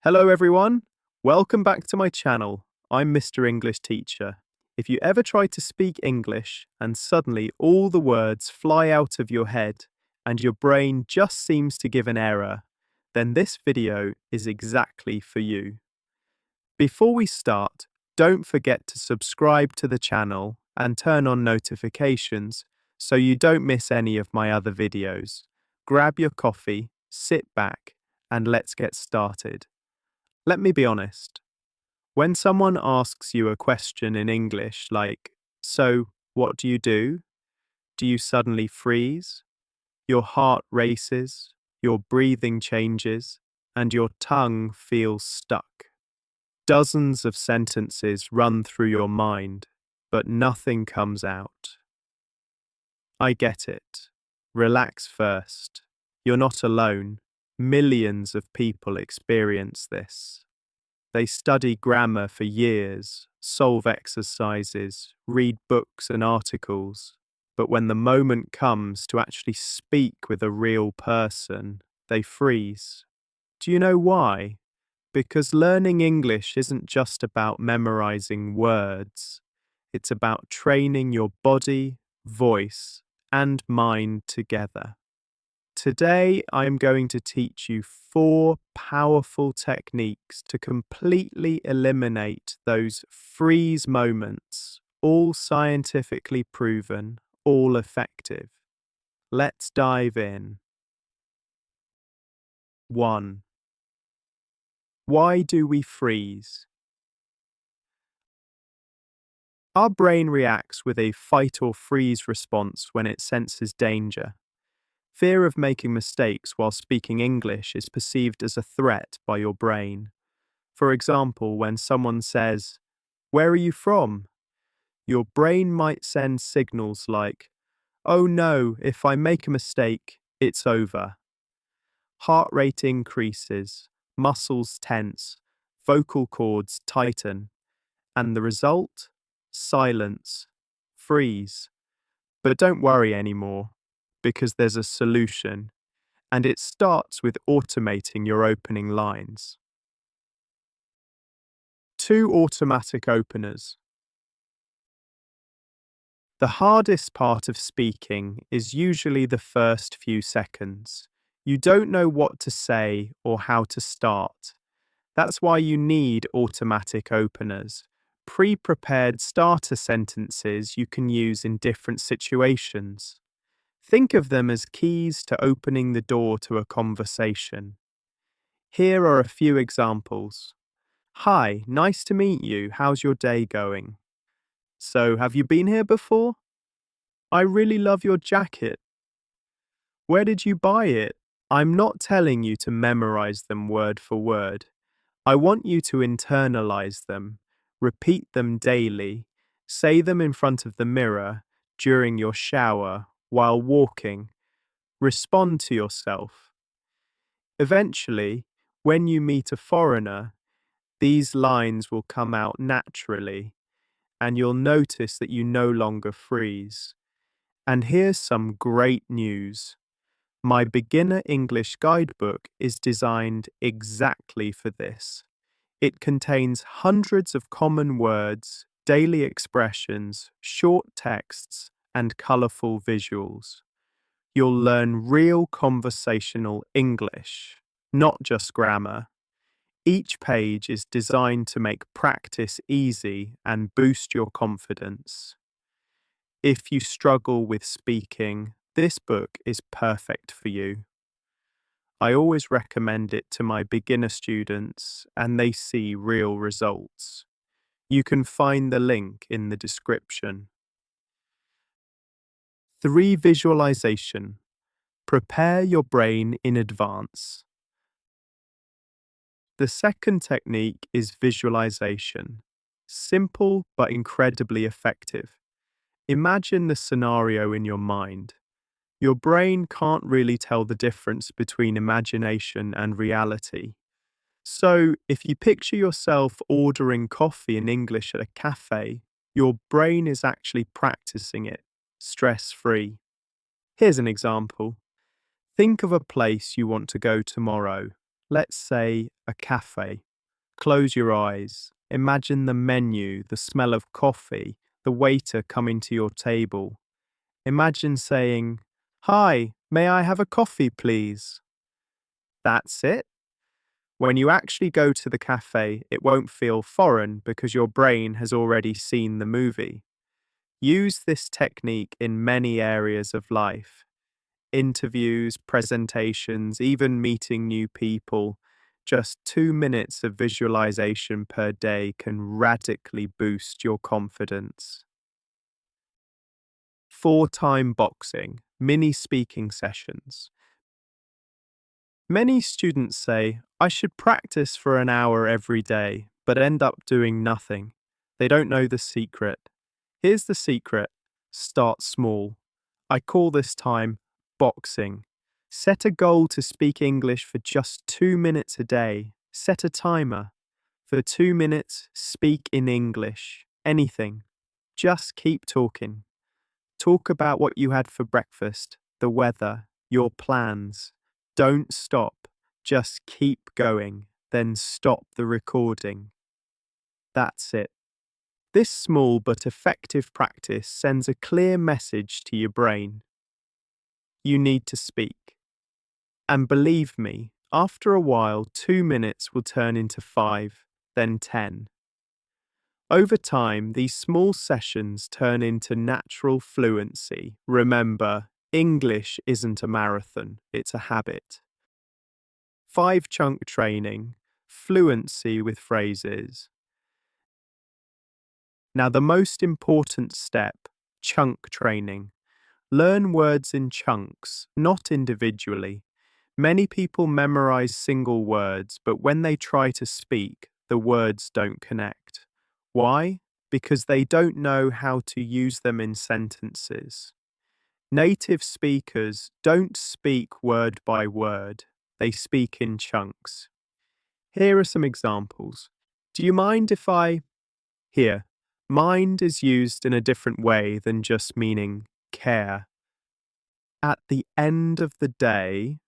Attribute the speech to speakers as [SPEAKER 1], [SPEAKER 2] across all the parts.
[SPEAKER 1] Hello everyone, welcome back to my channel. I'm Mr. English Teacher. If you ever try to speak English and suddenly all the words fly out of your head and your brain just seems to give an error, then this video is exactly for you. Before we start, don't forget to subscribe to the channel and turn on notifications so you don't miss any of my other videos. Grab your coffee, sit back, and let's get started. Let me be honest. When someone asks you a question in English like, "So, what do you do?" Do you suddenly freeze? Your heart races, your breathing changes, and your tongue feels stuck. Dozens of sentences run through your mind, but nothing comes out. I get it. Relax first. You're not alone. Millions of people experience this. They study grammar for years, solve exercises, read books and articles, but when the moment comes to actually speak with a real person, they freeze. Do you know why? Because learning English isn't just about memorizing words. It's about training your body, voice, and mind together. Today, I'm going to teach you 4 powerful techniques to completely eliminate those freeze moments, all scientifically proven, all effective. Let's dive in. 1. Why do we freeze? Our brain reacts with a fight or freeze response when it senses danger. Fear of making mistakes while speaking English is perceived as a threat by your brain. For example, when someone says, "Where are you from?" your brain might send signals like, "Oh no, if I make a mistake, it's over." Heart rate increases, muscles tense, vocal cords tighten, and the result? Silence, freeze. But don't worry anymore, because there's a solution, and it starts with automating your opening lines. 2 automatic openers. The hardest part of speaking is usually the first few seconds. You don't know what to say or how to start. That's why you need automatic openers, pre-prepared starter sentences you can use in different situations. Think of them as keys to opening the door to a conversation. Here are a few examples. "Hi, nice to meet you. How's your day going?" "So, have you been here before?" "I really love your jacket." "Where did you buy it?" I'm not telling you to memorize them word for word. I want you to internalize them, repeat them daily, say them in front of the mirror, during your shower, while walking. Respond to yourself. Eventually, when you meet a foreigner, these lines will come out naturally, and you'll notice that you no longer freeze. And here's some great news. My beginner English guidebook is designed exactly for this. It contains hundreds of common words, daily expressions, short texts, and colourful visuals. You'll learn real conversational English, not just grammar. Each page is designed to make practice easy and boost your confidence. If you struggle with speaking, this book is perfect for you. I always recommend it to my beginner students and they see real results. You can find the link in the description. 3. Visualization. Prepare your brain in advance. The second technique is visualization. Simple but incredibly effective. Imagine the scenario in your mind. Your brain can't really tell the difference between imagination and reality. So, if you picture yourself ordering coffee in English at a cafe, your brain is actually practicing it, stress-free. Here's an example. Think of a place you want to go tomorrow. Let's say a cafe. Close your eyes. Imagine the menu, the smell of coffee, the waiter coming to your table. Imagine saying, "Hi, may I have a coffee, please?" That's it. When you actually go to the cafe, it won't feel foreign because your brain has already seen the movie. Use this technique in many areas of life: interviews, presentations, even meeting new people. Just 2 minutes of visualization per day can radically boost your confidence. 4-time boxing, mini speaking sessions. Many students say, I should practice for an hour every day, but end up doing nothing. They don't know the secret. Here's the secret: start small. I call this time boxing. Set a goal to speak English for just 2 minutes a day. Set a timer. For 2 minutes, speak in English. Anything. Just keep talking. Talk about what you had for breakfast, the weather, your plans. Don't stop. Just keep going. Then stop the recording. That's it. This small but effective practice sends a clear message to your brain. You need to speak. And believe me, after a while, 2 minutes will turn into 5, then 10. Over time, these small sessions turn into natural fluency. Remember, English isn't a marathon, it's a habit. 5-chunk training, fluency with phrases. Now, the most important step, chunk training. Learn words in chunks, not individually. Many people memorize single words, but when they try to speak, the words don't connect. Why? Because they don't know how to use them in sentences. Native speakers don't speak word by word, they speak in chunks. Here are some examples. Do you mind if I... Here, mind is used in a different way than just meaning care. At the end of the day,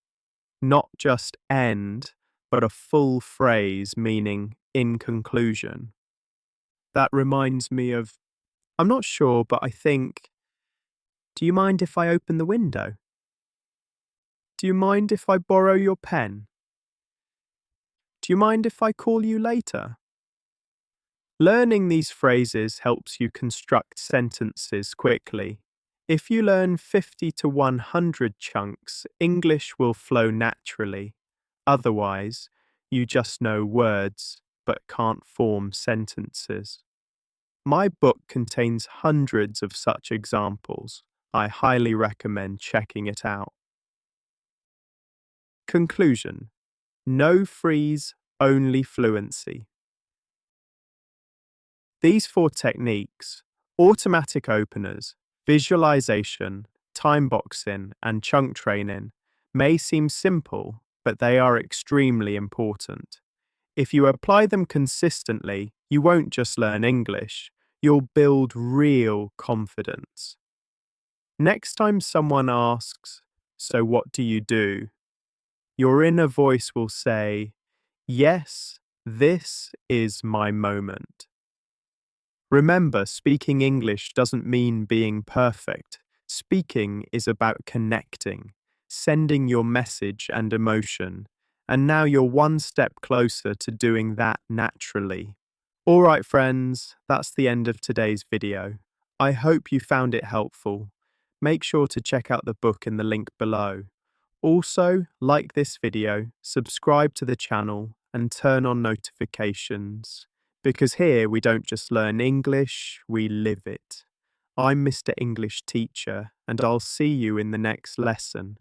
[SPEAKER 1] not just end, but a full phrase meaning in conclusion. That reminds me of, I'm not sure, but I think, do you mind if I open the window? Do you mind if I borrow your pen? Do you mind if I call you later? Learning these phrases helps you construct sentences quickly. If you learn 50 to 100 chunks, English will flow naturally. Otherwise, you just know words but can't form sentences. My book contains hundreds of such examples. I highly recommend checking it out. Conclusion: no freeze, only fluency. These 4 techniques, automatic openers, visualization, time boxing, and chunk training, may seem simple, but they are extremely important. If you apply them consistently, you won't just learn English, you'll build real confidence. Next time someone asks, "So what do you do?" your inner voice will say, "Yes, this is my moment." Remember, speaking English doesn't mean being perfect. Speaking is about connecting, sending your message and emotion, and now you're one step closer to doing that naturally. All right, friends, that's the end of today's video. I hope you found it helpful. Make sure to check out the book in the link below. Also, like this video, subscribe to the channel, and turn on notifications. Because here we don't just learn English, we live it. I'm Mr. English Teacher, and I'll see you in the next lesson.